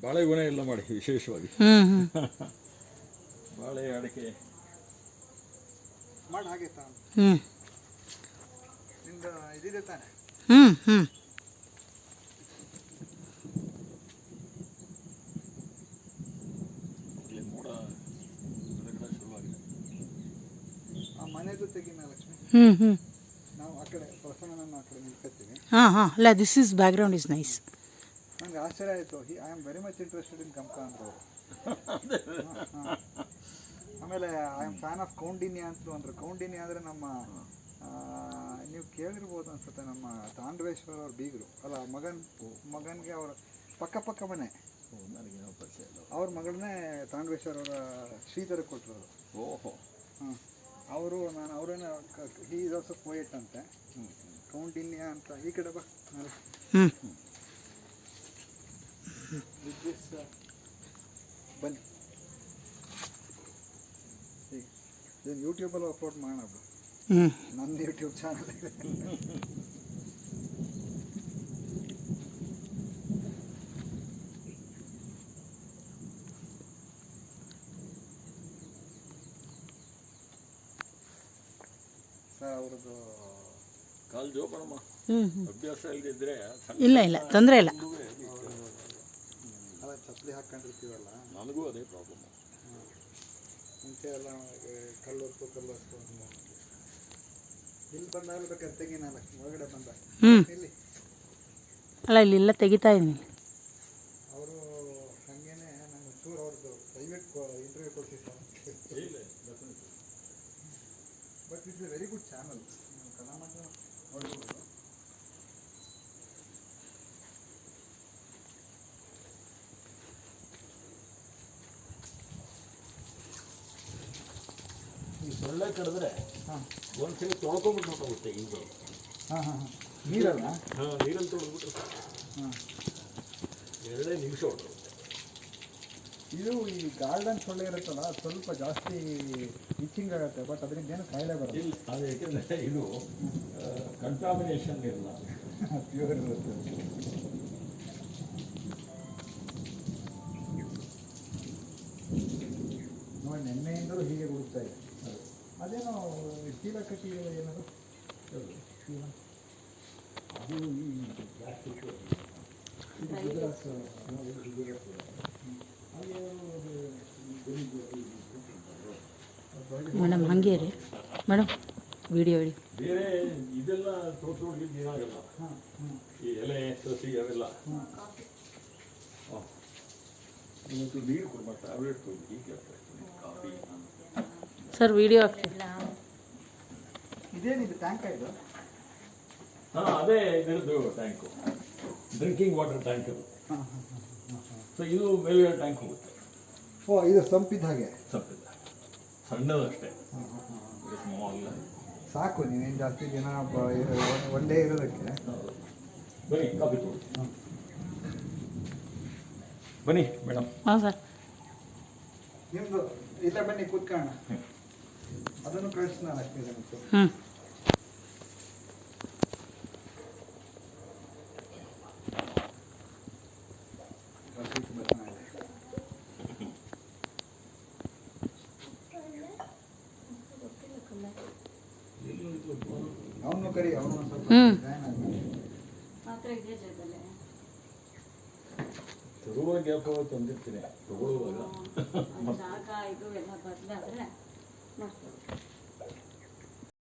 ಬಾಳೆ ಗೊನೆ ಎಲ್ಲ ಮಾಡಿ ವಿಶೇಷವಾಗಿ ಹ್ಞೂ ಬಾಳೆ ಅಡಿಕೆ ಮಾಡಿ ಹಾಗೆ ತಾನು ಹ್ಞೂ ನಿಂದು ಇದಿದೆ ತಾನೆ. ಹ್ಞೂ ಮೋಡ ಶುರುವಾಗಿದೆ. ಆ ಮನೆದು ತೆಗಿನ ಲಕ್ಷ್ಮಿ. ಹ್ಞೂ ನಾವು ಆ ಕಡೆ ಪ್ರಸನ್ನನ ಆ ಕಡೆ ನಿಲ್ಕೊತೀವಿ. ಹಾಂ ಅಲ್ಲ this is background is nice. ನಂಗೆ ಆಶ್ಚರ್ಯ ಆಯಿತು. I am very much interested in ಗಮಕ ಅಂದರು ಅವರು. ಆಮೇಲೆ I am fan of Kaundinya ಅಂತಲೂ ಅಂದರು. ಕೌಂಡಿನ್ಯ ಅಂದರೆ ನಮ್ಮ ನೀವು ಕೇಳಿರ್ಬೋದು ಅನ್ಸುತ್ತೆ, ನಮ್ಮ ತಾಂಡವೇಶ್ವರ ಅವ್ರ ಬೀಗರು ಅಲ್ಲ, ಮಗನಿಗೆ ಅವರ ಪಕ್ಕ ಮನೆ. ಅವ್ರ ಮಗಳನ್ನೇ ತಾಂಡವೇಶ್ವರ ಅವರ ಶ್ರೀಧರ ಕೊಟ್ಟರು. ಓಹೋ. ಹಾಂ, ಅವರು ಅವರೇನೋ ಹಿ ಈಸ್ ಆಲ್ಸೋ ಪೋಯೆಟ್ ಅಂತೆ. ಕೌಂಡಿನ್ಯ ಅಂತ. ಈ ಕಡೆ ಬಾ. ಬನ್ನಿ, ಇದನ್ನು ಯೂಟ್ಯೂಬಲ್ಲಿ ಅಪ್ಲೋಡ್ ಮಾಡೋಣ. ನನ್ನ ಯೂಟ್ಯೂಬ್ ಚಾನಲ್ ಇದೆ. ಸರ್ ಅವ್ರದ್ದು ಕಾಲು ಜೋಪಾನಮ್ಮ. ಅಭ್ಯಾಸ ಇಲ್ಲದಿದ್ರೆ ಇಲ್ಲ ತೊಂದರೆ ಇಲ್ಲ. ಅಲ್ಲ, ಚಪ್ಪಲಿ ಹಾಕ್ಕೊಂಡಿರ್ತೀವಲ್ಲ, ನನಗೂ ಅದೇ ಪ್ರಾಬ್ಲಮ್. ಮುಂಚೆ ಎಲ್ಲ ಕಲ್ಲು ಇಲ್ಲಿ ಬಂದಾಗ ಬೇಕಾದ್ರೆ ತೆಗಿನಲ್ಲ, ಒಳಗಡೆ ಬಂದ ಇಲ್ಲಿ ಅಲ್ಲ ಇಲ್ಲೆಲ್ಲ ತೆಗಿತಾ ಇದ್ದೀನಿ. ಅವರು ಹಾಗೇನೆ ನಮ್ಮ ಚೂರು ಅವ್ರದ್ದು ಪ್ರೈವೇಟ್ ಇಂಟರ್ವ್ಯೂ ಕೊಡ್ತಿದ್ದಾರೆ. But it's A very good channel. Kannada ನೋಡ್ಬೋದು. ಈ ಸೊಳ್ಳೆ ಕಡಿದ್ರೆ ಒಂದ್ಸಲ ತೊಳ್ಕೊಂಬಿಟ್ಟು ಹೋಗುತ್ತೆ ಈಗ. ನೀರಲ್ಲ. ನೀರಲ್ಲಿ ತೊಳೆದ್ಬಿಟ್ರೆ 2 ನಿಮಿಷ ಹೊರಟೋಗುತ್ತೆ. ಇದು ಈ ಗಾರ್ಡನ್ ಸೊಳ್ಳೆ ಇರುತ್ತಲ್ಲ, ಅದು ಸ್ವಲ್ಪ ಜಾಸ್ತಿ ಇಚ್ಚಿಂಗ್ ಆಗುತ್ತೆ. ಬಟ್ ಅದರಿಂದ ಏನು ಕಾಯಿಲೆ ಬರೋದು ಇಲ್ಲ. ಅದು ಯಾಕೆಂದರೆ ಇದು ಕಂಟಾಮಿನೇಷನ್ ಇರಲ್ಲ, ಪ್ಯೂರ್ ಇರುತ್ತೆ. ನೋಡಿ, ನೆನ್ನೆಯಿಂದಲೂ ಹೀಗೆ ಹುಡುಕ್ತಾ ಇದೆ. ಅದೇನೋ ಚೀಲ ಕಟ್ಟಿ ಏನದು ಚೀಲ, ಅದು ಈ ಪ್ಲಾಸ್ಟಿಕ್ ಮೇಡಮ್ ಹಾಗೆ ರೀ ಮೇಡಮ್, ವಿಡಿಯೋ ಹೇಳಿ. ಬೇರೆ ಇದೆಲ್ಲ ತೋರಿಸೋದ್ರಿಂದ ಏನಾಗಲ್ಲ. ಈ ಎಲೆ ಸಸಿ ಅವೆಲ್ಲ ಇವತ್ತು ನೀರು ಕೊಡುವ ಟ್ಯಾಬ್ಲೆಟ್ ಕೊಡಿ, ಹೀಗೆ ಕಾಫಿ. ಸರ್ ವಿಡಿಯೋ ಹಾಕ್ತೀನಿ. ಇದೇನಿದು ಟ್ಯಾಂಕ ಇದು? ಅದೇ ಇದರದ್ದು ಟ್ಯಾಂಕು, ಡ್ರಿಂಕಿಂಗ್ ವಾಟರ್ ಟ್ಯಾಂಕ್ ಅದು. ಸೊ ಇದು ಮೇಲ್ಗಡೆ ಟ್ಯಾಂಕ್ ಹೋಗುತ್ತೆ. ಓ, ಇದು ಸಂಪಿದ್ದ ಹಾಗೆ. ಸಂಪಿದ್ದ ಸಣ್ಣದಷ್ಟೇ, ಸ್ಮಾಲ್. ಸಾಕು, ನೀವೇನು ಜಾಸ್ತಿ ದಿನ ಒನ್ ಡೇ ಇರೋದಕ್ಕೆ. ಬನ್ನಿ ಕಾಫಿ ಕೊಡಿ. ಬನ್ನಿ ಮೇಡಮ್. ಹಾಂ ಸರ್. ನಿಮ್ಮದು ಇಲ್ಲ, ಬನ್ನಿ ಕೂತ್ಕೊಳ್ಳೋಣ. ಅದನ್ನು ಕಳಿಸ್ತೀನಿ ನಾನು. ಹ್ಞೂ ಅವನು ಕರಿ, ಅವನು ಸ್ವಲ್ಪ ತರುವಾಗ ಯಾಕೋ ತಂದಿರ್ತೀನಿ, ತಗೊಳ್ಳುವಾಗ ಶಾಖ ಇದು ಎಲ್ಲ ಬದಲಾದ್ರೆ